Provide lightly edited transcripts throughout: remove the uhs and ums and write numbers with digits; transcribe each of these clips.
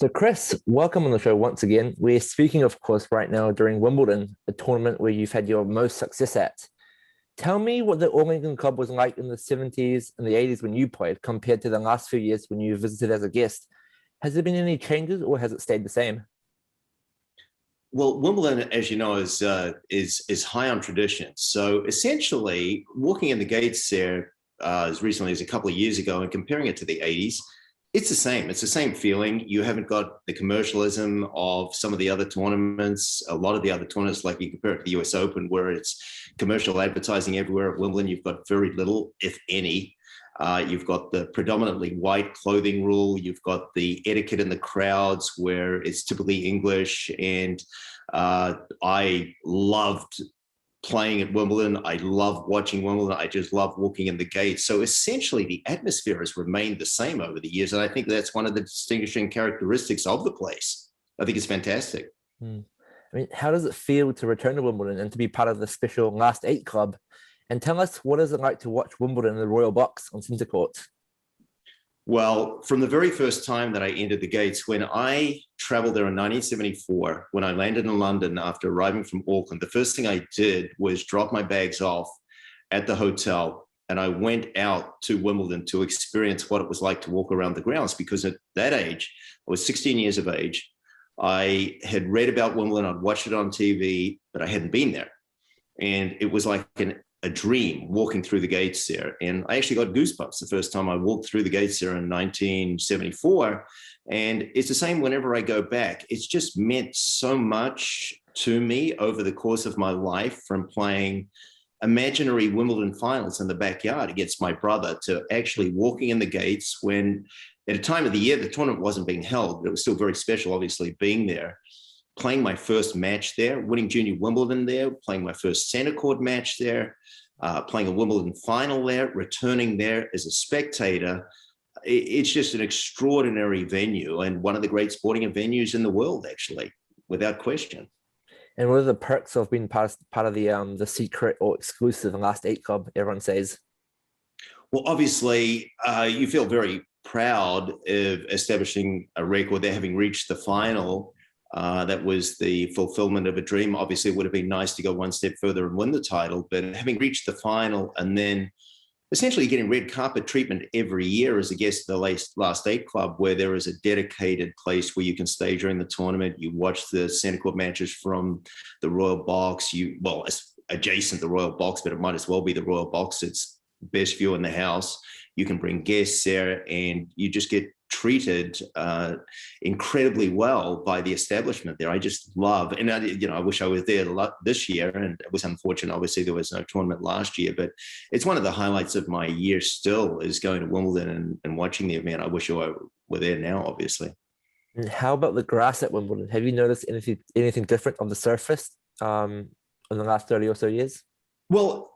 So, Chris, welcome on the show once again. We're speaking, of course, right now during Wimbledon, a tournament where you've had your most success at. Tell me what the All England Club was like in the 70s and the 80s when you played compared to the last few years when you visited as a guest. Has there been any changes or has it stayed the same? Well, Wimbledon, as you know, is high on tradition. So essentially, walking in the gates there as recently as a couple of years ago and comparing it to the 80s, it's the same. It's the same feeling. You haven't got the commercialism of some of the other tournaments. A lot of the other tournaments, like you compare it to the US Open, where it's commercial advertising everywhere. At Wimbledon, you've got very little, if any. You've got the predominantly white clothing rule. You've got the etiquette in the crowds where it's typically English. And I loved playing at Wimbledon. I love watching Wimbledon. I just love walking in the gates. So essentially, the atmosphere has remained the same over the years. And I think that's one of the distinguishing characteristics of the place. I think it's fantastic. I mean, how does it feel to return to Wimbledon and to be part of the special Last Eight Club? And tell us, what is it like to watch Wimbledon in the Royal Box on centre court? Well, from the very first time that I entered the gates, when I traveled there in 1974, when I landed in London after arriving from Auckland, the first thing I did was drop my bags off at the hotel. And I went out to Wimbledon to experience what it was like to walk around the grounds, because at that age, I was 16 years of age. I had read about Wimbledon, I'd watched it on TV, but I hadn't been there. And it was like a dream walking through the gates there. And I actually got goosebumps the first time I walked through the gates there in 1974. And it's the same whenever I go back. It's just meant so much to me over the course of my life, from playing imaginary Wimbledon finals in the backyard against my brother to actually walking in the gates when, at a time of the year, the tournament wasn't being held, but it was still very special, obviously, being there. Playing my first match there, winning junior Wimbledon there, playing my first centre court match there, playing a Wimbledon final there, returning there as a spectator. It's just an extraordinary venue and one of the great sporting venues in the world, actually, without question. And what are the perks of being part of the secret or exclusive Last Eight Club, everyone says? Well, obviously, you feel very proud of establishing a record there, having reached the final. That was the fulfillment of a dream. Obviously, it would have been nice to go one step further and win the title, but having reached the final and then essentially getting red carpet treatment every year as a guest of the Last Eight Club, where there is a dedicated place where you can stay during the tournament. You watch the centre court matches from the Royal Box. It's adjacent to the Royal Box, but it might as well be the Royal Box. It's best view in the house. You can bring guests there and you just get treated incredibly well by the establishment there. I just love, and I wish I was there this year, and it was unfortunate. Obviously, there was no tournament last year, but it's one of the highlights of my year still is going to Wimbledon and watching the event. I wish I were there now, obviously. And how about the grass at Wimbledon? Have you noticed anything different on the surface in the last 30 or so years? Well,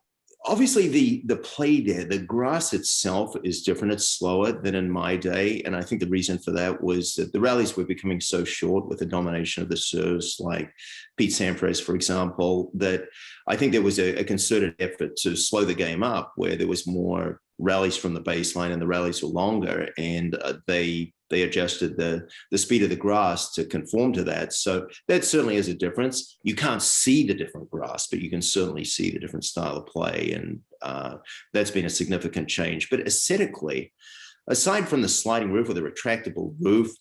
obviously, the play there, the grass itself is different. It's slower than in my day. And I think the reason for that was that the rallies were becoming so short with the domination of the serves, like Pete Sampras, for example, that I think there was a concerted effort to slow the game up, where there was more rallies from the baseline and the rallies were longer. And they adjusted the speed of the grass to conform to that. So that certainly is a difference. You can't see the different grass, but you can certainly see the different style of play. And that's been a significant change. But aesthetically, aside from the sliding roof or the retractable roof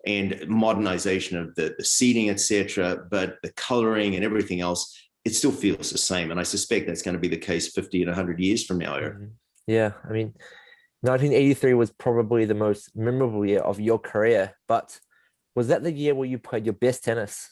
and modernization of the seating, etc., but the coloring and everything else, it still feels the same. And I suspect that's going to be the case 50 and 100 years from now, Eric. Yeah, I mean, 1983 was probably the most memorable year of your career, but was that the year where you played your best tennis?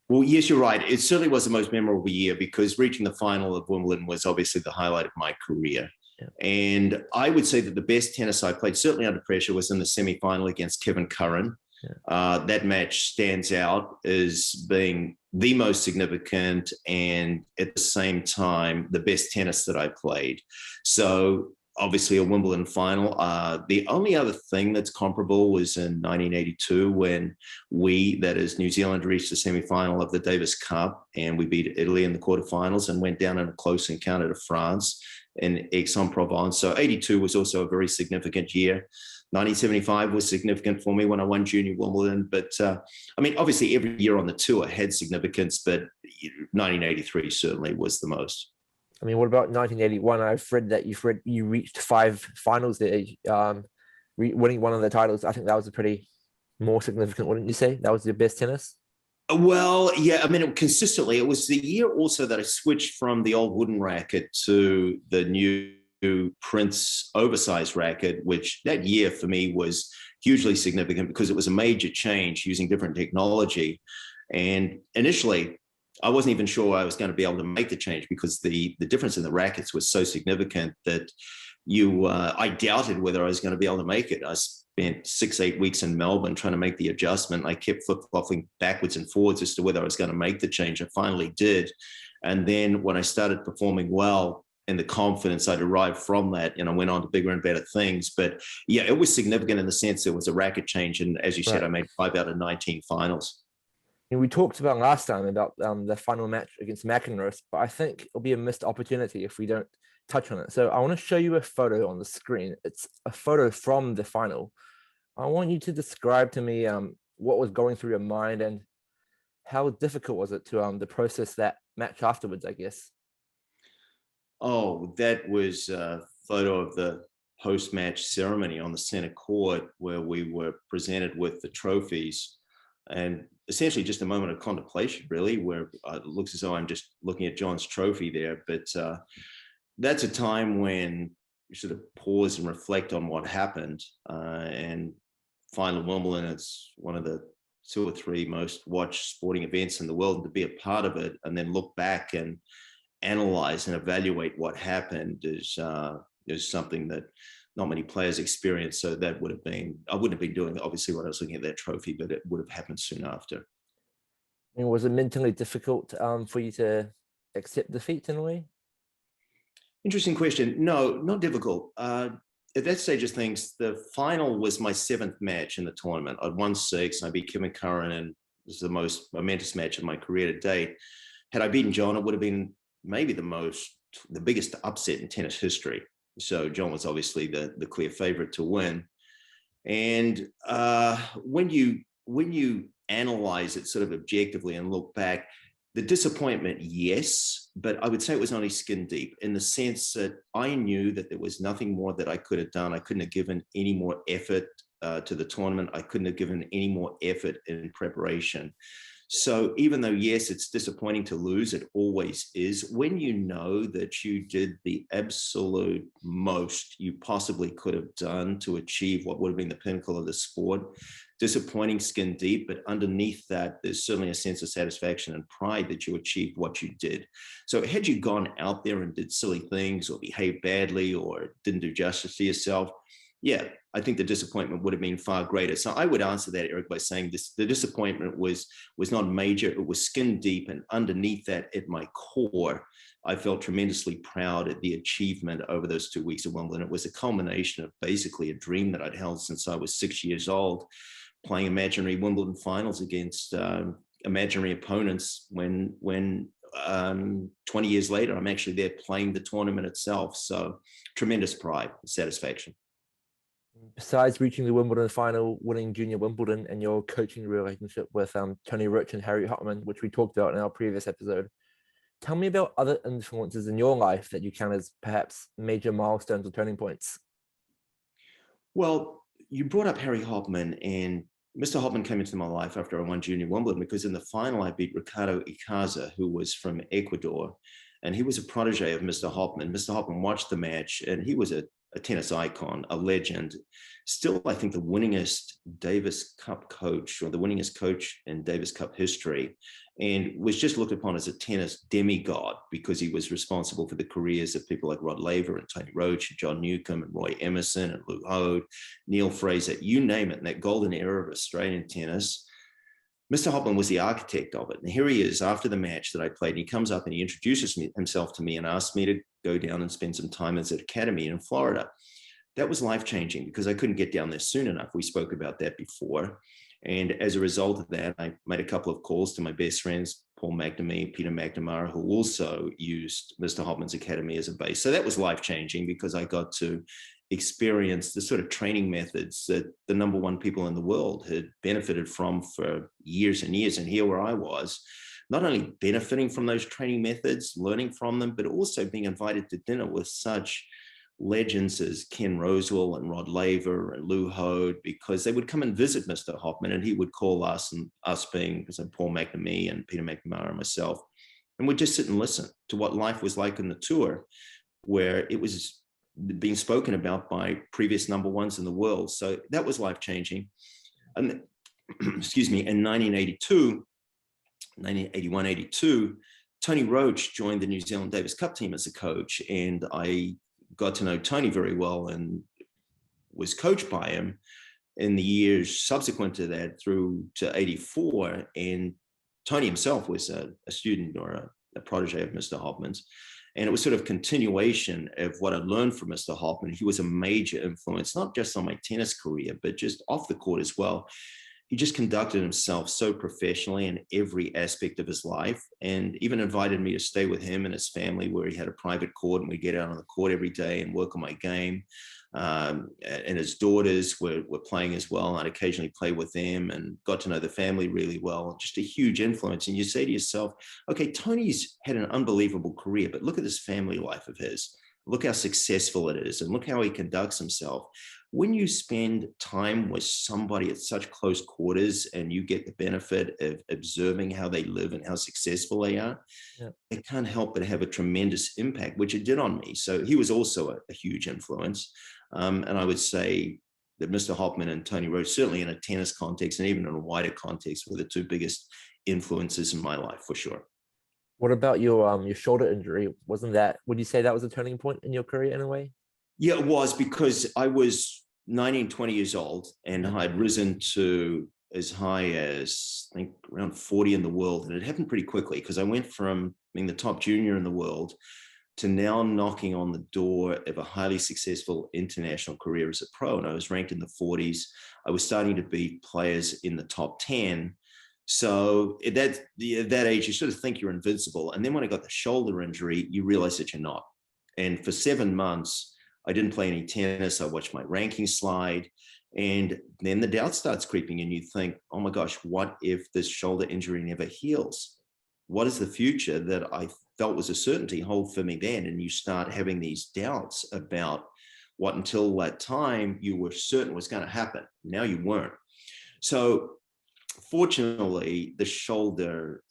Well, yes, you're right. It certainly was the most memorable year because reaching the final of Wimbledon was obviously the highlight of my career. Yeah. And I would say that the best tennis I played, certainly under pressure, was in the semi-final against Kevin Curran. Yeah. That match stands out as being the most significant and at the same time, the best tennis that I played. So obviously a Wimbledon final. The only other thing that's comparable was in 1982 when that is New Zealand, reached the semi-final of the Davis Cup and we beat Italy in the quarterfinals and went down in a close encounter to France in Aix-en-Provence. So 82 was also a very significant year. 1975 was significant for me when I won Junior Wimbledon. But I mean, obviously every year on the tour had significance, but 1983 certainly was the most. I mean, what about 1981? I've read that you reached 5 finals there, winning one of the titles. I think that was a pretty more significant, wouldn't you say? That was your best tennis? Well, yeah, I mean, consistently. It was the year also that I switched from the old wooden racket to the new Prince oversized racket, which that year for me was hugely significant because it was a major change using different technology. And initially, I wasn't even sure I was going to be able to make the change because the difference in the rackets was so significant that I doubted whether I was going to be able to make it. I spent 6-8 weeks in Melbourne trying to make the adjustment. I kept flip-flopping backwards and forwards as to whether I was going to make the change. I finally did. And then when I started performing well and the confidence I derived from that, and I went on to bigger and better things. But yeah, it was significant in the sense there was a racket change. And as you said, I made 5 out of 19 finals. And we talked about last time about the final match against McEnroe, but I think it'll be a missed opportunity if we don't touch on it. So I want to show you a photo on the screen. It's a photo from the final. I want you to describe to me what was going through your mind and how difficult was it to the process that match afterwards, I guess. Oh, that was a photo of the post-match ceremony on the center court where we were presented with the trophies, and essentially just a moment of contemplation, really, where it looks as though I'm just looking at John's trophy there. But that's a time when you sort of pause and reflect on what happened. And Final Wimbledon, it's one of the 2 or 3 most watched sporting events in the world, and to be a part of it and then look back and analyze and evaluate what happened is something that not many players experience. So that would have been, I wouldn't have been doing obviously when I was looking at that trophy, but it would have happened soon after. I mean, was it mentally difficult for you to accept defeat in a way? Interesting question. No, not difficult. At that stage of things, the final was my 7th match in the tournament. I'd won 6, and I beat Kevin Curran, and this is the most momentous match of my career to date. Had I beaten John, it would have been maybe the biggest upset in tennis history. So John was obviously the clear favorite to win. And when you analyze it sort of objectively and look back, the disappointment, yes, but I would say it was only skin deep in the sense that I knew that there was nothing more that I could have done. I couldn't have given any more effort to the tournament. I couldn't have given any more effort in preparation. So even though, yes, it's disappointing to lose, it always is. When you know that you did the absolute most you possibly could have done to achieve what would have been the pinnacle of the sport, disappointing skin deep, but underneath that, there's certainly a sense of satisfaction and pride that you achieved what you did. So had you gone out there and did silly things or behaved badly or didn't do justice to yourself, yeah, I think the disappointment would have been far greater. So I would answer that, Eric, by saying the disappointment was not major. It was skin deep. And underneath that, at my core, I felt tremendously proud at the achievement over those 2 weeks of Wimbledon. It was a culmination of basically a dream that I'd held since I was 6 years old, playing imaginary Wimbledon finals against imaginary opponents when 20 years later, I'm actually there playing the tournament itself. So tremendous pride and satisfaction. Besides reaching the Wimbledon final, winning Junior Wimbledon, and your coaching relationship with Tony Rich and Harry Hopman, which we talked about in our previous episode, tell me about other influences in your life that you count as perhaps major milestones or turning points. Well, you brought up Harry Hopman, and Mr. Hopman came into my life after I won Junior Wimbledon because in the final I beat Ricardo Icaza, who was from Ecuador, and he was a protege of Mr. Hopman. Mr. Hopman watched the match, and he was a tennis icon, a legend. Still, I think the winningest Davis Cup coach, or the winningest coach in Davis Cup history, and was just looked upon as a tennis demigod because he was responsible for the careers of people like Rod Laver and Tony Roach and John Newcombe and Roy Emerson and Lou Hode, Neil Fraser, you name it, in that golden era of Australian tennis. Mr. Hopman was the architect of it. And here he is after the match that I played. And he comes up and he introduces himself to me and asks me to go down and spend some time at his academy in Florida. That was life-changing because I couldn't get down there soon enough. We spoke about that before. And as a result of that, I made a couple of calls to my best friends, Paul McNamee, Peter McNamara, who also used Mr. Hopman's academy as a base. So that was life-changing because I got to experienced the sort of training methods that the number one people in the world had benefited from for years and years. And here where I was, not only benefiting from those training methods, learning from them, but also being invited to dinner with such legends as Ken Rosewell and Rod Laver and Lou Hode, because they would come and visit Mr. Hoffman, and he would call us, and us being Paul McNamee and Peter McNamara and myself, and we'd just sit and listen to what life was like in the tour, where it was being spoken about by previous number ones in the world. So that was life-changing. And excuse me, in 1981-82, Tony Roach joined the New Zealand Davis Cup team as a coach, and I got to know Tony very well and was coached by him in the years subsequent to that through to 84. And Tony himself was a student or a protege of Mr. Hoffman's. And it was sort of continuation of what I learned from Mr. Hoffman. He was a major influence, not just on my tennis career, but just off the court as well. He just conducted himself so professionally in every aspect of his life, and even invited me to stay with him and his family, where he had a private court, and we get out on the court every day and work on my game. And his daughters were playing as well. I'd occasionally play with them and got to know the family really well. Just a huge influence. And you say to yourself, okay, Tony's had an unbelievable career, but look at this family life of his. Look how successful it is, and look how he conducts himself. When you spend time with somebody at such close quarters and you get the benefit of observing how they live and how successful they are, it can't help but have a tremendous impact, which it did on me. So he was also a huge influence. And I would say that Mr. Hoffman and Tony Roach, certainly in a tennis context and even in a wider context, were the two biggest influences in my life, for sure. What about your shoulder injury? Would you say that was a turning point in your career in a way? Yeah, it was, because I was 19, 20 years old, and I'd risen to as high as, I think, around 40 in the world. And it happened pretty quickly, because I went from being the top junior in the world to now knocking on the door of a highly successful international career as a pro. And I was ranked in the 40s. I was starting to beat players in the top 10. So at that age, you sort of think you're invincible. And then when I got the shoulder injury, you realize that you're not. And for 7 months, I didn't play any tennis. I watched my ranking slide. And then the doubt starts creeping in. You think, oh my gosh, what if this shoulder injury never heals? What is the future that I felt was a certainty hold for me then? And you start having these doubts about what until that time you were certain was going to happen. Now you weren't. So fortunately, the shoulder,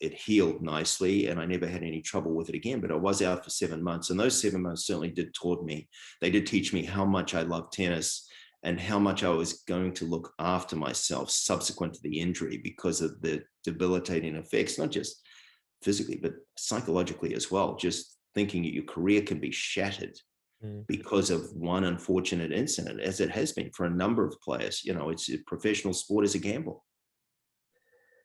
it healed nicely, and I never had any trouble with it again, but I was out for 7 months. And those 7 months certainly did taught me. They did teach me how much I love tennis and how much I was going to look after myself subsequent to the injury, because of the debilitating effects, not just physically, but psychologically as well. Just thinking that your career can be shattered because of one unfortunate incident, as it has been for a number of players. You know, it's a professional sport is a gamble.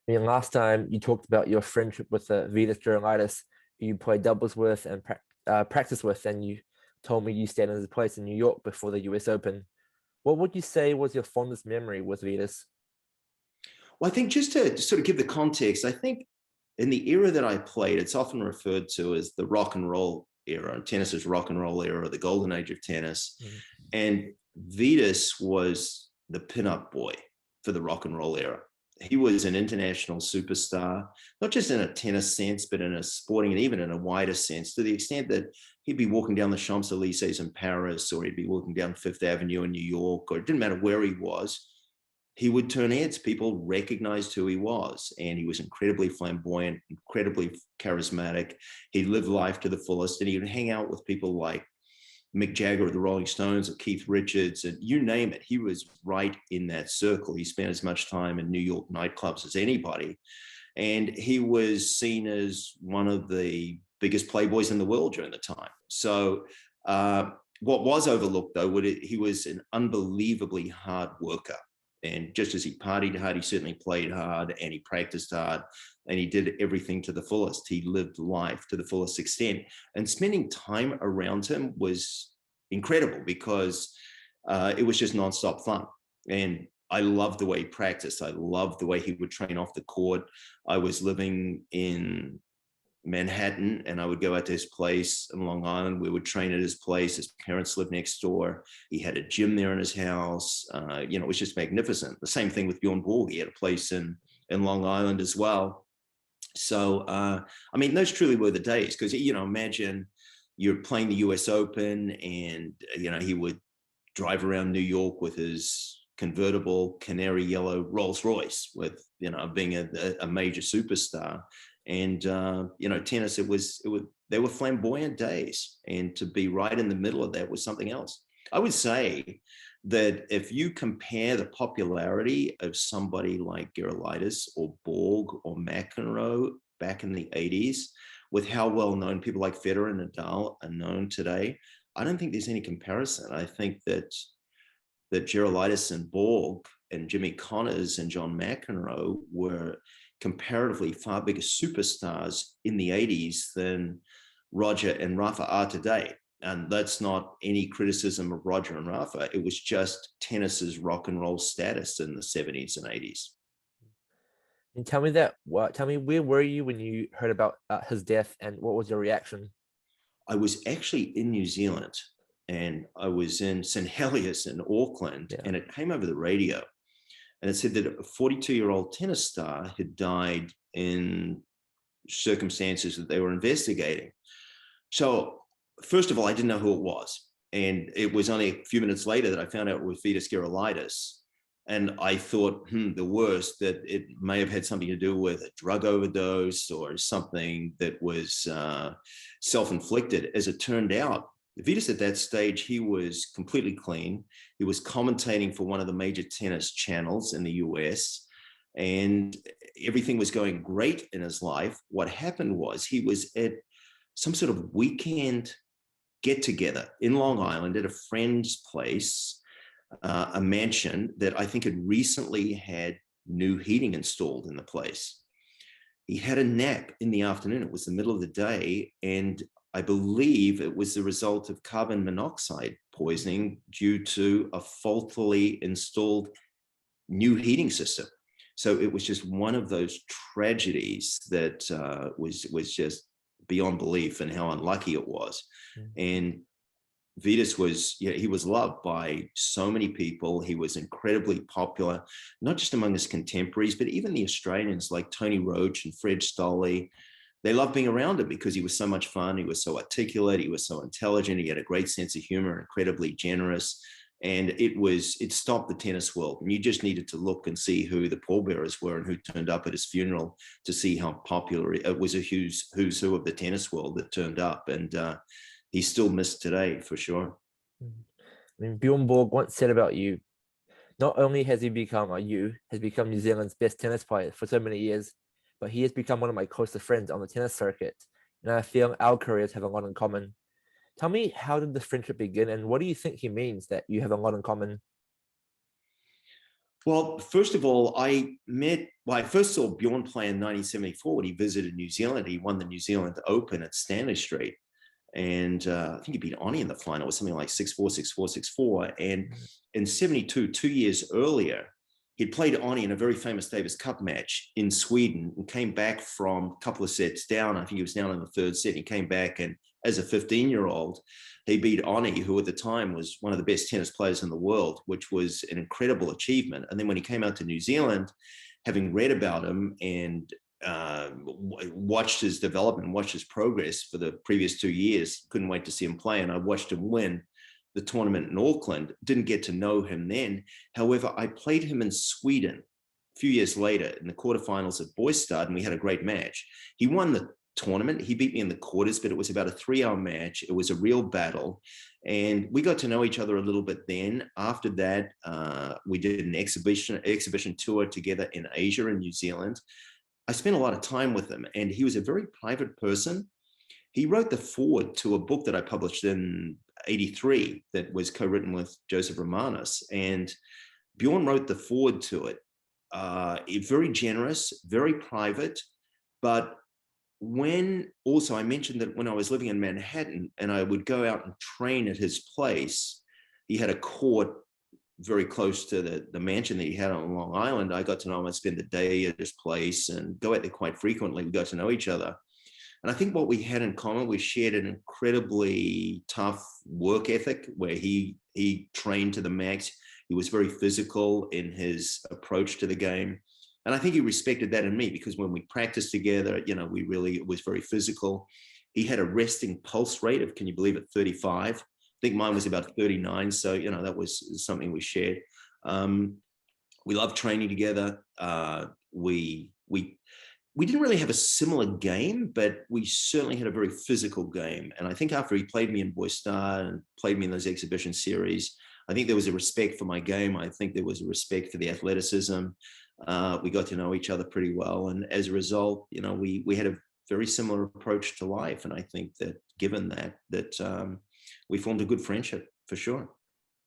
And last time you talked about your friendship with Vitas Gerulaitis, who you played doubles with and practice with, and you told me you stayed in his place in New York before the US Open. What would you say was your fondest memory with Vitas? Well, I think just to sort of give the context, I think in the era that I played, it's often referred to as the rock and roll era, tennis's rock and roll era, the golden age of tennis. And Vitas was the pinup boy for the rock and roll era. He was an international superstar, not just in a tennis sense, but in a sporting and even in a wider sense, to the extent that he'd be walking down the Champs-Élysées in Paris, or he'd be walking down Fifth Avenue in New York, or it didn't matter where he was. He would turn heads. People recognized who he was, and he was incredibly flamboyant, incredibly charismatic. He lived life to the fullest, and he would hang out with people like Mick Jagger of the Rolling Stones, or Keith Richards, and you name it. He was right in that circle. He spent as much time in New York nightclubs as anybody, and he was seen as one of the biggest playboys in the world during the time. So what was overlooked, though, he was an unbelievably hard worker. And just as he partied hard, he certainly played hard, and he practiced hard, and he did everything to the fullest. He lived life to the fullest extent. And spending time around him was incredible, because it was just nonstop fun. And I loved the way he practiced. I loved the way he would train off the court. I was living in Manhattan, and I would go out to his place in Long Island. We would train at his place. His parents lived next door. He had a gym there in his house. It was just magnificent. The same thing with Bjorn Borg. He had a place in Long Island as well. So, those truly were the days, because, imagine you're playing the US Open and, he would drive around New York with his convertible canary yellow Rolls Royce with, being a major superstar. And, tennis, they were flamboyant days. And to be right in the middle of that was something else. I would say that if you compare the popularity of somebody like Gerulaitis or Borg or McEnroe back in the 80s with how well known people like Federer and Nadal are known today, I don't think there's any comparison. I think that Gerulaitis and Borg and Jimmy Connors and John McEnroe were comparatively far bigger superstars in the 80s than Roger and Rafa are today. And that's not any criticism of Roger and Rafa. It was just tennis's rock and roll status in the 70s and 80s. And tell me, where were you when you heard about his death, and what was your reaction? I was actually in New Zealand, and I was in St. Heliers in Auckland, and it came over the radio. And it said that a 42-year-old tennis star had died in circumstances that they were investigating. So, first of all, I didn't know who it was. And it was only a few minutes later that I found out it was Vitas Gerulaitis. And I thought, the worst, that it may have had something to do with a drug overdose or something that was self-inflicted. As it turned out, Vitas at that stage, he was completely clean. He was commentating for one of the major tennis channels in the US, and everything was going great in his life. What happened was he was at some sort of weekend get-together in Long Island at a friend's place, a mansion that I think had recently had new heating installed in the place. He had a nap in the afternoon. It was the middle of the day, and I believe it was the result of carbon monoxide poisoning due to a faultily installed new heating system. So it was just one of those tragedies that was just beyond belief, and how unlucky it was. And Vitas he was loved by so many people. He was incredibly popular, not just among his contemporaries, but even the Australians like Tony Roach and Fred Stolle. They loved being around him because he was so much fun. He was so articulate. He was so intelligent. He had a great sense of humor, incredibly generous. And it stopped the tennis world. And you just needed to look and see who the pallbearers were and who turned up at his funeral to see how popular it was. A who's who of the tennis world that turned up. And he's still missed today, for sure. Bjorn Borg once said about you, not only has he become New Zealand's best tennis player for so many years, but he has become one of my closest friends on the tennis circuit. And I feel our careers have a lot in common. Tell me, how did the friendship begin, and what do you think he means that you have a lot in common? Well, first of all, I first saw Bjorn play in 1974 when he visited New Zealand. He won the New Zealand Open at Stanley Street. And I think he beat Oni in the final. It was something like 6-4, 6-4, 6-4. And in 72, 2 years earlier, he'd played Oni in a very famous Davis Cup match in Sweden and came back from a couple of sets down. I think he was down in the third set. He came back, and as a 15-year-old, he beat Oni, who at the time was one of the best tennis players in the world, which was an incredible achievement. And then when he came out to New Zealand, having read about him and watched his development, watched his progress for the previous 2 years, couldn't wait to see him play. And I watched him win the tournament in Auckland. Didn't get to know him then. However, I played him in Sweden a few years later in the quarterfinals at Boystad, and we had a great match. He won the tournament. He beat me in the quarters, but it was about a 3-hour match. It was a real battle, and we got to know each other a little bit then. After that, we did an exhibition tour together in Asia and New Zealand. I spent a lot of time with him, and he was a very private person. He wrote the foreword to a book that I published in 83 that was co-written with Joseph Romanos, and Bjorn wrote the foreword to it. Very generous, very private, but I mentioned that when I was living in Manhattan and I would go out and train at his place, he had a court very close to the mansion that he had on Long Island. I got to know him. I'd spend the day at his place and go out there quite frequently. We got to know each other. And I think what we had in common, we shared an incredibly tough work ethic where he trained to the max. He was very physical in his approach to the game. And I think he respected that in me, because when we practiced together, you know, it was very physical. He had a resting pulse rate of, can you believe it, 35. I think mine was about 39. So, you know, that was something we shared. We loved training together. We didn't really have a similar game, but we certainly had a very physical game. And I think after he played me in Boy Star and played me in those exhibition series, I think there was a respect for my game. I think there was a respect for the athleticism. We got to know each other pretty well. And as a result, you know, we had a very similar approach to life. And I think that given that we formed a good friendship for sure.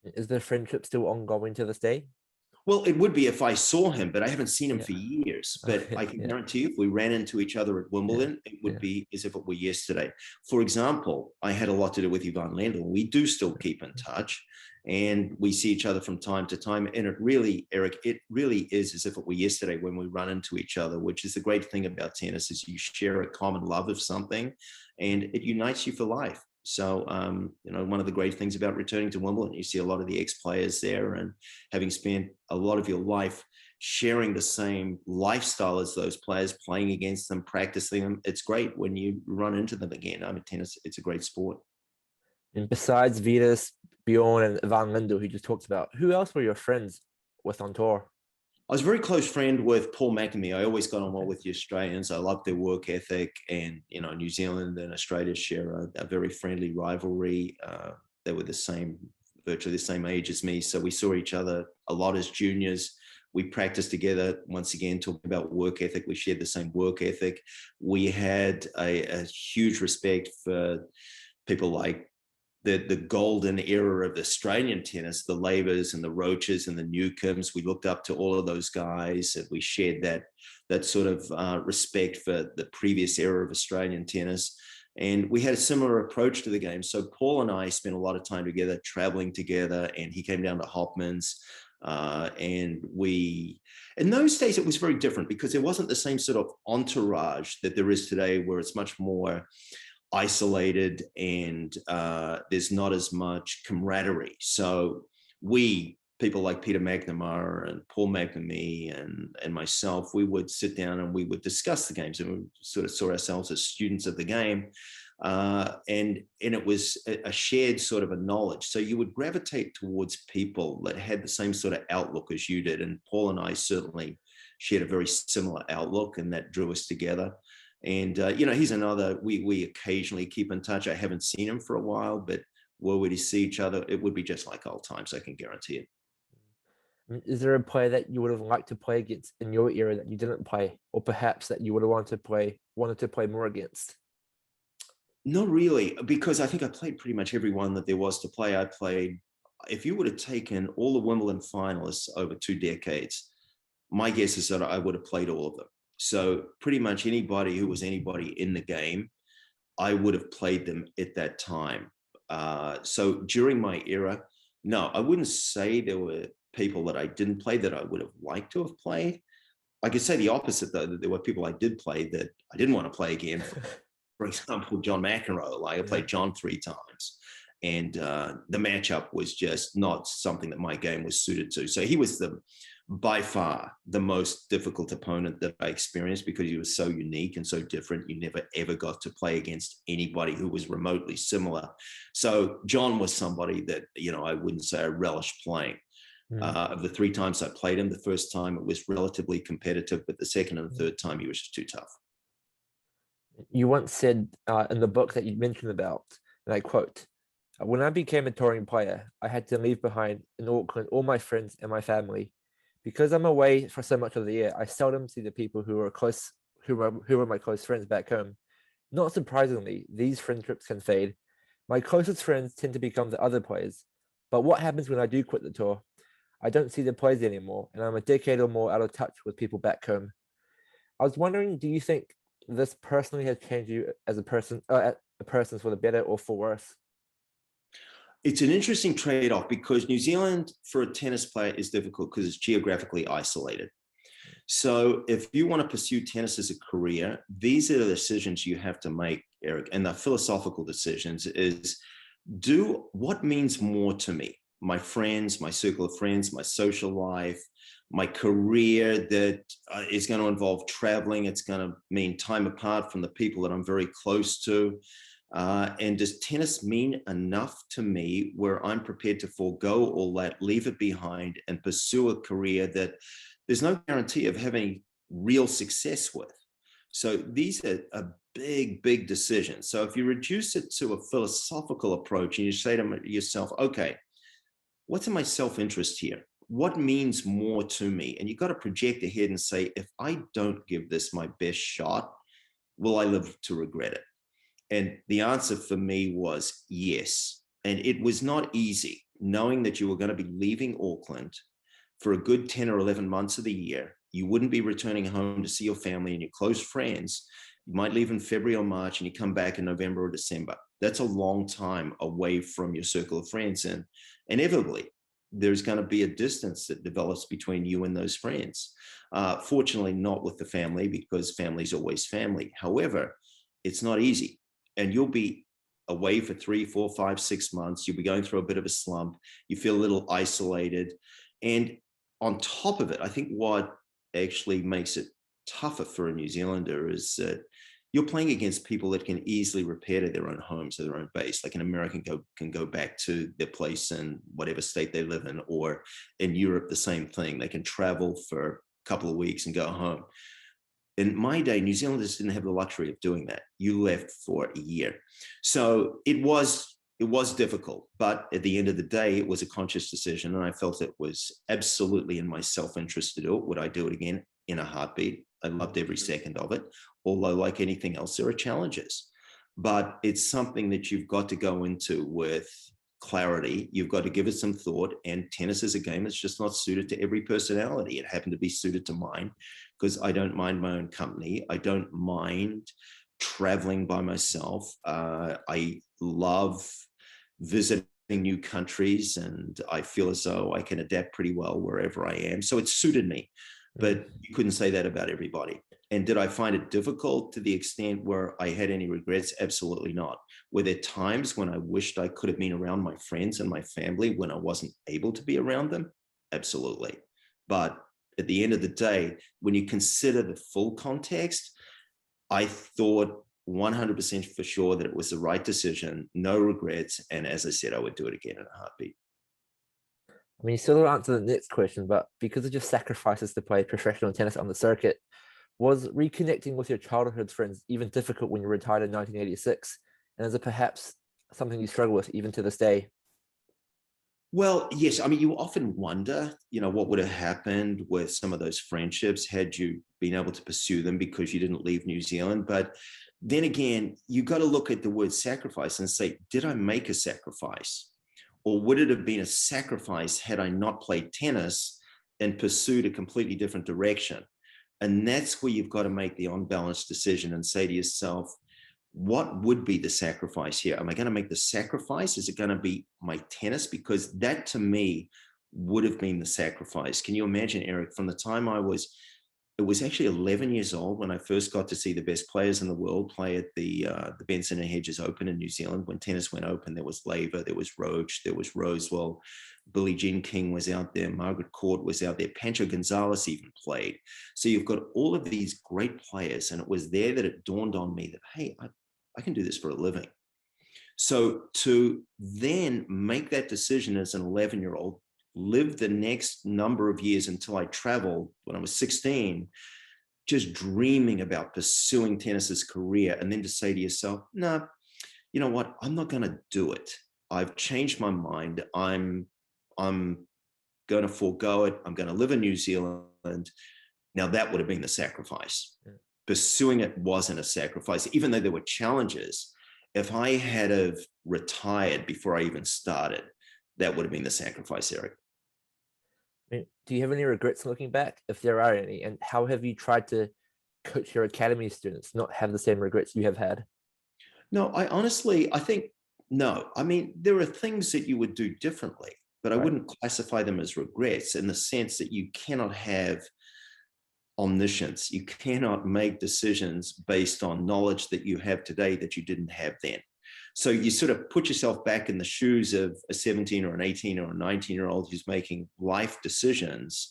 Is the friendship still ongoing to this day? Well, it would be if I saw him, but I haven't seen him for years. But Okay, I can guarantee you, if we ran into each other at Wimbledon, it would be as if it were yesterday. For example, I had a lot to do with Ivan Lendl. We do still keep in touch, and we see each other from time to time. And it really, Eric, it really is as if it were yesterday when we run into each other, which is the great thing about tennis, is you share a common love of something, and it unites you for life. So, you know, one of the great things about returning to Wimbledon, you see a lot of the ex-players there, and having spent a lot of your life sharing the same lifestyle as those players, playing against them, practicing them. It's great when you run into them again. I mean, tennis, it's a great sport. And besides Vitas, Bjorn, and Ivan Lendl, who you just talked about, who else were your friends with on tour? I was a very close friend with Paul McEnroe. I always got on well with the Australians. I loved their work ethic, and, you know, New Zealand and Australia share a very friendly rivalry. They were virtually the same age as me. So we saw each other a lot as juniors. We practiced together, once again, talking about work ethic. We shared the same work ethic. We had a huge respect for people like the golden era of Australian tennis, the Lavers and the Roaches and the Newcombs. We looked up to all of those guys, and we shared that sort of respect for the previous era of Australian tennis. And we had a similar approach to the game. So Paul and I spent a lot of time together, traveling together, and he came down to Hopman's. And in those days, it was very different because there wasn't the same sort of entourage that there is today, where it's much more isolated, and there's not as much camaraderie. So people like Peter McNamara and Paul McNamee and myself, we would sit down and we would discuss the games, and we sort of saw ourselves as students of the game. And it was a shared sort of a knowledge. So you would gravitate towards people that had the same sort of outlook as you did. And Paul and I certainly shared a very similar outlook, and that drew us together. And, you know, he's another, we occasionally keep in touch. I haven't seen him for a while, but were we to see each other, it would be just like old times, I can guarantee it. Is there a player that you would have liked to play against in your era that you didn't play, or perhaps that you would have wanted to play more against? Not really, because I think I played pretty much every one that there was to play. If you would have taken all the Wimbledon finalists over 2 decades, my guess is that I would have played all of them. So pretty much anybody who was anybody in the game, I would have played them at that time. So during my era, no, I wouldn't say there were people that I didn't play that I would have liked to have played. I could say the opposite, though, that there were people I did play that I didn't want to play again. For example, John McEnroe, like I played John 3 times. And the matchup was just not something that my game was suited to. So he was by far the most difficult opponent that I experienced, because he was so unique and so different. You never ever got to play against anybody who was remotely similar. So John was somebody that, you know, I wouldn't say I relished playing. Of the 3 times I played him, the first time it was relatively competitive, but the second and the third time he was just too tough. You once said in the book that you mentioned about, and I quote, "When I became a touring player, I had to leave behind in Auckland all my friends and my family. Because I'm away for so much of the year, I seldom see the people who were my close friends back home. Not surprisingly, these friendships can fade. My closest friends tend to become the other players. But what happens when I do quit the tour? I don't see the players anymore, and I'm a decade or more out of touch with people back home." I was wondering, do you think this personally has changed you as a person for the better or for worse? It's an interesting trade-off, because New Zealand for a tennis player is difficult because it's geographically isolated. So if you want to pursue tennis as a career, these are the decisions you have to make, Eric, and the philosophical decisions is do what means more to me, my friends, my circle of friends, my social life, my career that is going to involve traveling. It's going to mean time apart from the people that I'm very close to. And does tennis mean enough to me where I'm prepared to forego all that, leave it behind, and pursue a career that there's no guarantee of having real success with? So these are a big, big decision. So if you reduce it to a philosophical approach and you say to yourself, okay, what's in my self-interest here? What means more to me? And you've got to project ahead and say, if I don't give this my best shot, will I live to regret it? And the answer for me was yes. And it was not easy knowing that you were going to be leaving Auckland for a good 10 or 11 months of the year. You wouldn't be returning home to see your family and your close friends. You might leave in February or March and you come back in November or December. That's a long time away from your circle of friends. And inevitably, there's going to be a distance that develops between you and those friends. Fortunately, not with the family, because family's always family. However, it's not easy. And you'll be away for 3, 4, 5, 6 months. You'll be going through a bit of a slump. You feel a little isolated. And on top of it, I think what actually makes it tougher for a New Zealander is that you're playing against people that can easily repair to their own homes, or their own base. Like an American can go back to their place in whatever state they live in, or in Europe, the same thing. They can travel for a couple of weeks and go home. In my day, New Zealanders didn't have the luxury of doing that. You left for a year. So it was difficult, but at the end of the day, it was a conscious decision. And I felt it was absolutely in my self-interest to do it. Would I do it again? In a heartbeat. I loved every second of it. Although, like anything else, there are challenges. But it's something that you've got to go into with clarity. You've got to give it some thought. And tennis is a game that's just not suited to every personality. It happened to be suited to mine, because I don't mind my own company. I don't mind traveling by myself. I love visiting new countries, and I feel as though I can adapt pretty well wherever I am. So it suited me, but you couldn't say that about everybody. And did I find it difficult to the extent where I had any regrets? Absolutely not. Were there times when I wished I could have been around my friends and my family when I wasn't able to be around them? Absolutely. But at the end of the day, when you consider the full context, I thought 100% for sure that it was the right decision, no regrets. And as I said, I would do it again in a heartbeat. I mean, you still don't answer the next question, but because of your sacrifices to play professional tennis on the circuit, was reconnecting with your childhood friends even difficult when you retired in 1986? And is it perhaps something you struggle with even to this day? Well, yes. I mean, you often wonder, what would have happened with some of those friendships had you been able to pursue them because you didn't leave New Zealand. But then again, you got to look at the word sacrifice and say, did I make a sacrifice? Or would it have been a sacrifice had I not played tennis and pursued a completely different direction? And that's where you've got to make the unbalanced decision and say to yourself, what would be the sacrifice here? Am I going to make the sacrifice? Is it going to be my tennis? Because that to me would have been the sacrifice. Can you imagine, Eric, from the time it was actually 11 years old when I first got to see the best players in the world play at the Benson and Hedges Open in New Zealand. When tennis went open, there was Laver, there was Roach, there was Rosewell, Billie Jean King was out there, Margaret Court was out there, Pancho Gonzalez even played. So you've got all of these great players, and it was there that it dawned on me that, hey, I can do this for a living. So to then make that decision as an 11-year-old, live the next number of years until I traveled when I was 16, just dreaming about pursuing tennis as a career, and then to say to yourself, no, you know what? I'm not going to do it. I've changed my mind. I'm going to forego it. I'm going to live in New Zealand. Now that would have been the sacrifice. Yeah. Pursuing it wasn't a sacrifice, even though there were challenges. If I had have retired before I even started, that would have been the sacrifice, Eric. Do you have any regrets looking back, if there are any? And how have you tried to coach your academy students not have the same regrets you have had? No, I think, no. I mean, there are things that you would do differently, but I wouldn't classify them as regrets in the sense that you cannot have omniscience. You cannot make decisions based on knowledge that you have today that you didn't have then. So you sort of put yourself back in the shoes of a 17 or an 18 or a 19-year-old who's making life decisions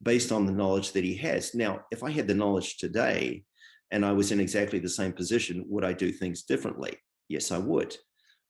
based on the knowledge that he has. Now, if I had the knowledge today and I was in exactly the same position, would I do things differently? Yes, I would.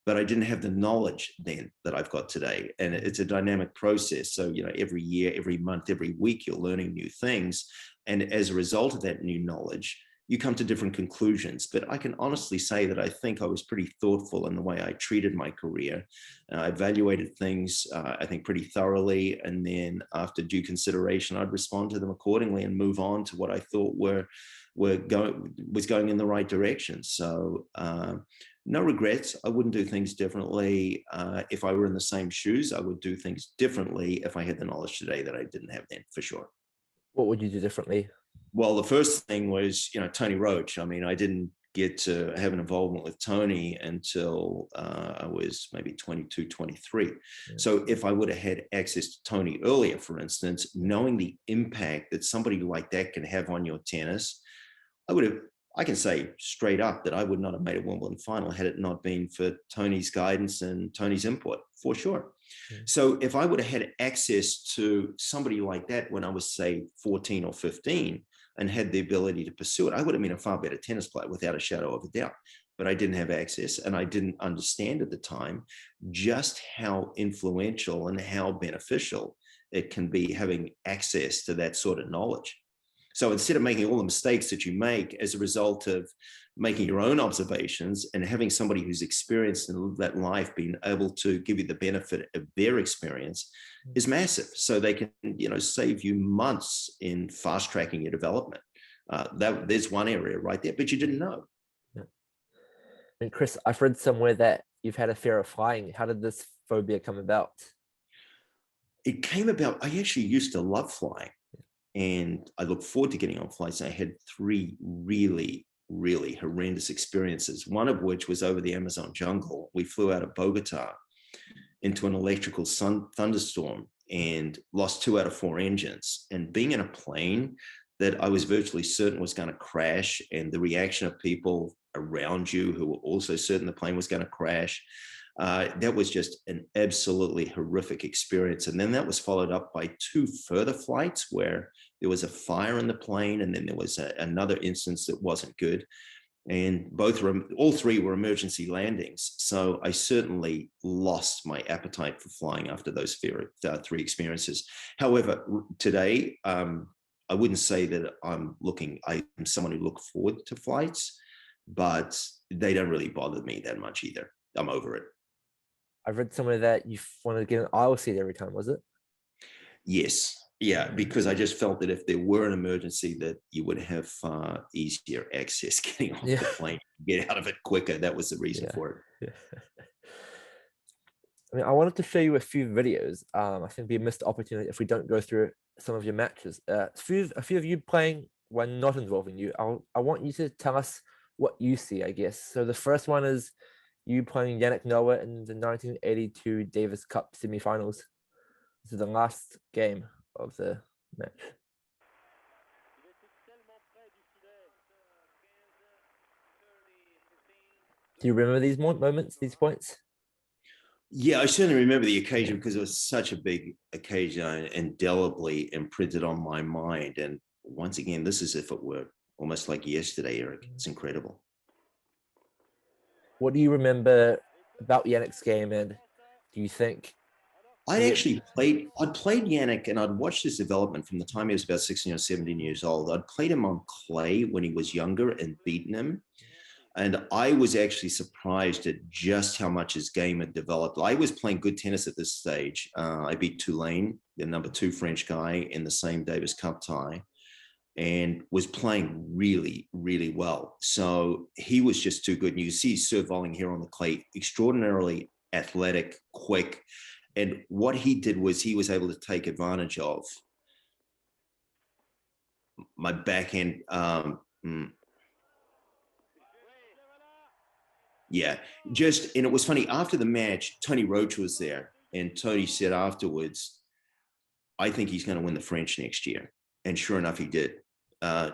But I didn't have the knowledge then that I've got today. And it's a dynamic process. So, every year, every month, every week, you're learning new things. And as a result of that new knowledge, you come to different conclusions. But I can honestly say that I think I was pretty thoughtful in the way I treated my career. I evaluated things, I think, pretty thoroughly. And then after due consideration, I'd respond to them accordingly and move on to what I thought was going in the right direction. So no regrets. I wouldn't do things differently. If I were in the same shoes, I would do things differently if I had the knowledge today that I didn't have then, for sure. What would you do differently? Well, the first thing was, Tony Roach. I mean, I didn't get to have an involvement with Tony until I was maybe 22, 23. Yeah. So if I would have had access to Tony earlier, for instance, knowing the impact that somebody like that can have on your tennis, I can say straight up that I would not have made a Wimbledon final had it not been for Tony's guidance and Tony's input, for sure. So if I would have had access to somebody like that when I was, say, 14 or 15 and had the ability to pursue it, I would have been a far better tennis player without a shadow of a doubt. But I didn't have access, and I didn't understand at the time just how influential and how beneficial it can be having access to that sort of knowledge. So instead of making all the mistakes that you make as a result of making your own observations and having somebody who's experienced in that life being able to give you the benefit of their experience is massive. So they can, save you months in fast tracking your development. There's one area right there, but you didn't know. Yeah. And Chris, I've read somewhere that you've had a fear of flying. How did this phobia come about? It came about, I actually used to love flying. And I look forward to getting on flights. I had 3 really, really horrendous experiences, one of which was over the Amazon jungle. We flew out of Bogota into an electrical thunderstorm and lost 2 out of 4 engines. And being in a plane that I was virtually certain was going to crash, and the reaction of people around you who were also certain the plane was going to crash, that was just an absolutely horrific experience. And then that was followed up by 2 further flights where there was a fire in the plane, and then there was another instance that wasn't good. And all 3 were emergency landings. So I certainly lost my appetite for flying after those 3 experiences. However, today, I wouldn't say that I'm someone who looks forward to flights, but they don't really bother me that much either. I'm over it. I've read somewhere that you wanted to get an aisle seat every time, was it? Yes. Yeah, because I just felt that if there were an emergency that you would have far easier access getting off the plane, get out of it quicker. That was the reason for it. Yeah. I mean, I wanted to show you a few videos. I think it'd be a missed opportunity if we don't go through some of your matches. A few of you playing when not involving you. I want you to tell us what you see, I guess. So the first one is you playing Yannick Noah in the 1982 Davis Cup semifinals. This is the last game of the match. Do you remember these moments, these points? Yeah, I certainly remember the occasion because it was such a big occasion and indelibly imprinted on my mind. And once again, this is if it were almost like yesterday, Eric. It's incredible. What do you remember about Yannick's game, and do you think I'd played Yannick, and I'd watched his development from the time he was about 16 or 17 years old. I'd played him on clay when he was younger and beaten him. And I was actually surprised at just how much his game had developed. I was playing good tennis at this stage. I beat Tulane, the number 2 French guy, in the same Davis Cup tie, and was playing really, really well. So he was just too good. And you see serve volleying here on the clay, extraordinarily athletic, quick. And what he did was he was able to take advantage of my backhand. And it was funny. After the match, Tony Roach was there, and Tony said afterwards, I think he's going to win the French next year. And sure enough, he did.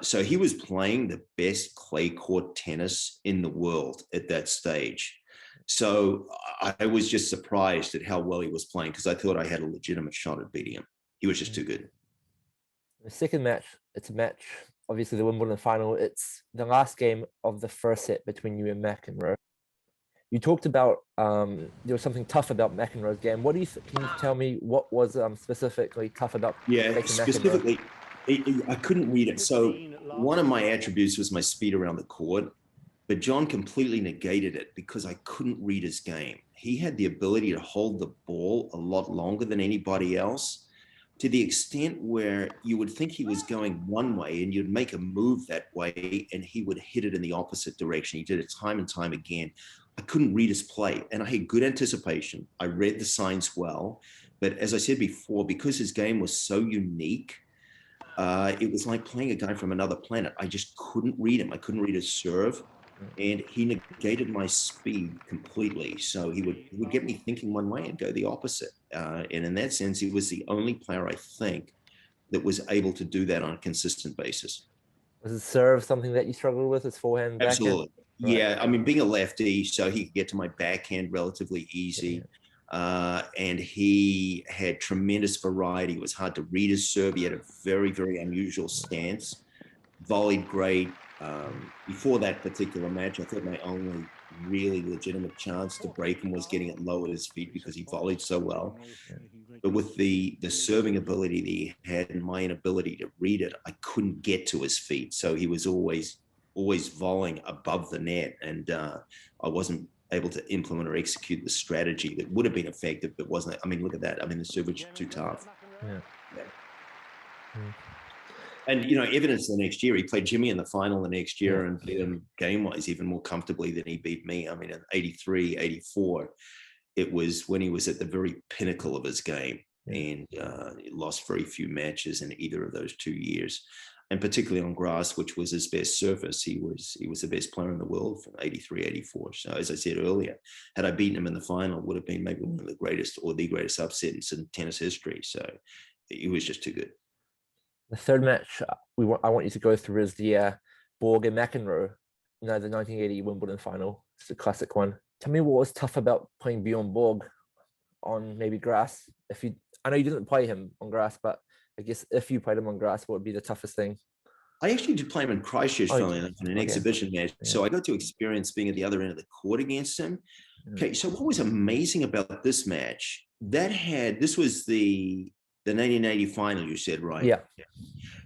So he was playing the best clay court tennis in the world at that stage. So I was just surprised at how well he was playing, because I thought I had a legitimate shot at beating him. He was just too good. The second match, it's a match, obviously the Wimbledon final. It's the last game of the first set between you and McEnroe. You talked about there was something tough about McEnroe's game. What do you can you tell me what was specifically tough about specifically I couldn't read it. So one of my attributes was my speed around the court, but John completely negated it because I couldn't read his game. He had the ability to hold the ball a lot longer than anybody else, to the extent where you would think he was going one way and you'd make a move that way and he would hit it in the opposite direction. He did it time and time again. I couldn't read his play, and I had good anticipation. I read the signs well, but as I said before, because his game was so unique, it was like playing a guy from another planet. I just couldn't read him. I couldn't read his serve, and he negated my speed completely. So he would get me thinking one way and go the opposite. And in that sense, he was the only player, I think, that was able to do that on a consistent basis. Was his serve something that you struggled with, his forehand, backhand? Absolutely. Yeah, I mean, being a lefty, so he could get to my backhand relatively easy. And he had tremendous variety. It was hard to read his serve. He had a very, very unusual stance. Volleyed great. Before that particular match, I thought my only really legitimate chance to break him was getting it low at his feet, because he volleyed so well. But with the serving ability that he had and my inability to read it, I couldn't get to his feet. So he was always volleying above the net, and I wasn't able to implement or execute the strategy that would have been effective, but wasn't. I mean, look at that. I mean, the serve was too tough. And, you know, evidence the next year, he played Jimmy in the final the next year and beat him game-wise even more comfortably than he beat me. I mean, in 83, 84, it was when he was at the very pinnacle of his game, and he lost very few matches in either of those 2 years. And particularly on grass, which was his best surface, he was the best player in the world from 83, 84. So as I said earlier, had I beaten him in the final, it would have been maybe one of the greatest or the greatest upsets in tennis history. So he was just too good. The third match I want you to go through is the Borg and McEnroe, the 1980 Wimbledon final. It's a classic one. Tell me what was tough about playing Bjorn Borg on maybe grass. I know you didn't play him on grass, but I guess if you played him on grass, what would be the toughest thing? I actually did play him in Christchurch in an exhibition match. Yeah. So I got to experience being at the other end of the court against him. Okay, so what was amazing about this match, this was the 1980 final, you said, right? Yeah.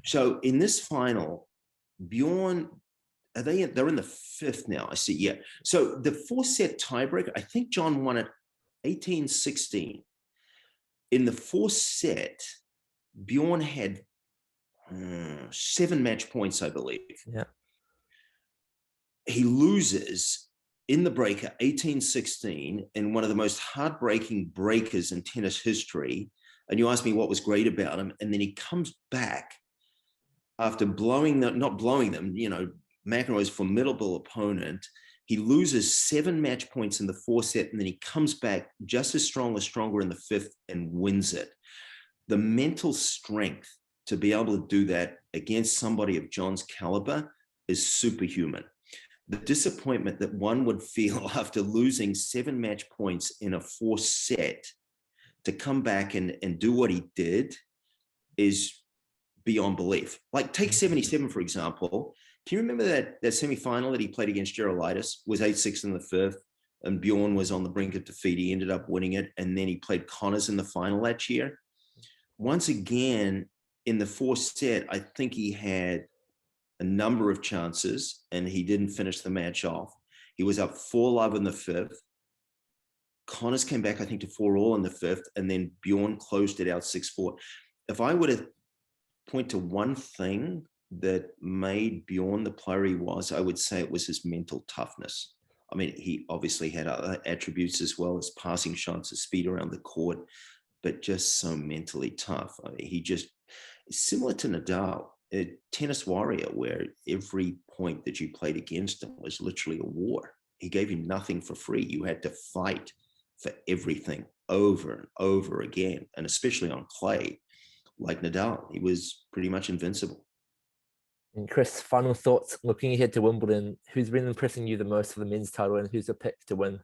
So in this final, Bjorn, they're in the fifth now, I see, yeah. So the 4-set tiebreaker, I think John won it 18-16. In the 4th set, Bjorn had 7 match points, I believe. Yeah. He loses in the breaker 18-16 in one of the most heartbreaking breakers in tennis history. And you asked me what was great about him. And then he comes back after not blowing them, you know, McEnroe's formidable opponent. He loses 7 match points in the 4th set, and then he comes back just as strong or stronger in the 5th and wins it. The mental strength to be able to do that against somebody of John's caliber is superhuman. The disappointment that one would feel after losing 7 match points in a 4th set to come back and do what he did is beyond belief. Like, take 77, for example. Can you remember that semi-final that he played against Gerulaitis? Was 8-6 in the 5th, and Bjorn was on the brink of defeat. He ended up winning it, and then he played Connors in the final that year. Once again, in the 4th set, I think he had a number of chances, and he didn't finish the match off. He was up 4-love in the 5th. Connors came back, I think, to 4-all in the 5th, and then Bjorn closed it out 6-4. If I were to point to one thing that made Bjorn the player he was, I would say it was his mental toughness. I mean, he obviously had other attributes as well, as passing shots, his speed around the court, but just so mentally tough. I mean, he just, similar to Nadal, a tennis warrior, where every point that you played against him was literally a war. He gave you nothing for free. You had to fight for everything over and over again, and especially on clay, like Nadal, he was pretty much invincible. And Chris, final thoughts looking ahead to Wimbledon. Who's been impressing you the most for the men's title, and who's your pick to win?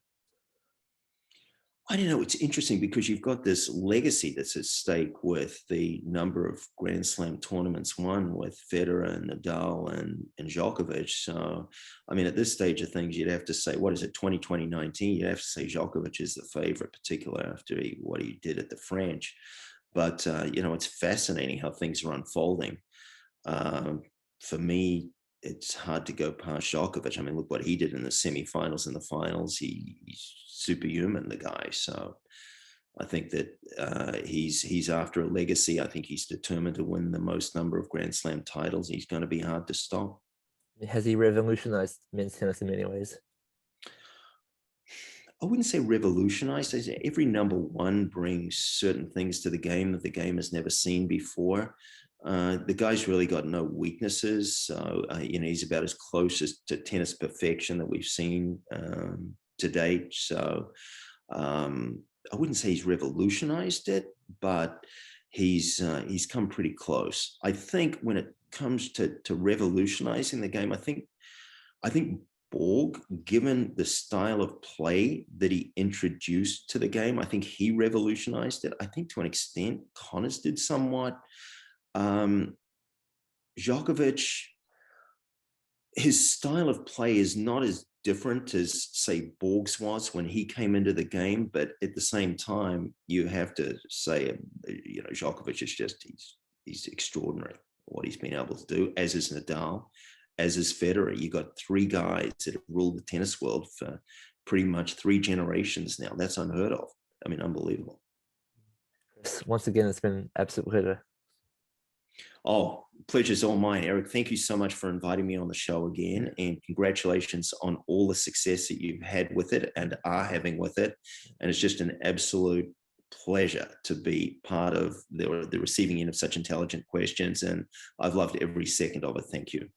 I don't know. It's interesting because you've got this legacy that's at stake with the number of Grand Slam tournaments won with Federer and Nadal and Djokovic. So, I mean, at this stage of things, you'd have to say, what is it, 2019? You'd have to say Djokovic is the favorite, particularly after what he did at the French. But, it's fascinating how things are unfolding. For me, it's hard to go past Djokovic. I mean, look what he did in the semifinals and the finals. He's superhuman, the guy. So I think that he's after a legacy. I think he's determined to win the most number of Grand Slam titles. He's going to be hard to stop. Has he revolutionized men's tennis in many ways? I wouldn't say revolutionized. Every number one brings certain things to the game that the game has never seen before. The guy's really got no weaknesses. So, he's about as close as to tennis perfection that we've seen to date. So I wouldn't say he's revolutionized it, but he's come pretty close. I think when it comes to revolutionizing the game, I think Borg, given the style of play that he introduced to the game, I think he revolutionized it. I think to an extent, Connors did somewhat. Djokovic, his style of play is not as different as, say, Borg's was when he came into the game, but at the same time, you have to say, Djokovic is just, he's extraordinary what he's been able to do, as is Nadal, as is Federer. You got three guys that have ruled the tennis world for pretty much 3 generations now. That's unheard of. I mean, unbelievable. Chris, once again, it's been an absolute pleasure. Oh, pleasure's all mine, Eric. Thank you so much for inviting me on the show again, and congratulations on all the success that you've had with it and are having with it. And it's just an absolute pleasure to be part of the receiving end of such intelligent questions, and I've loved every second of it. Thank you.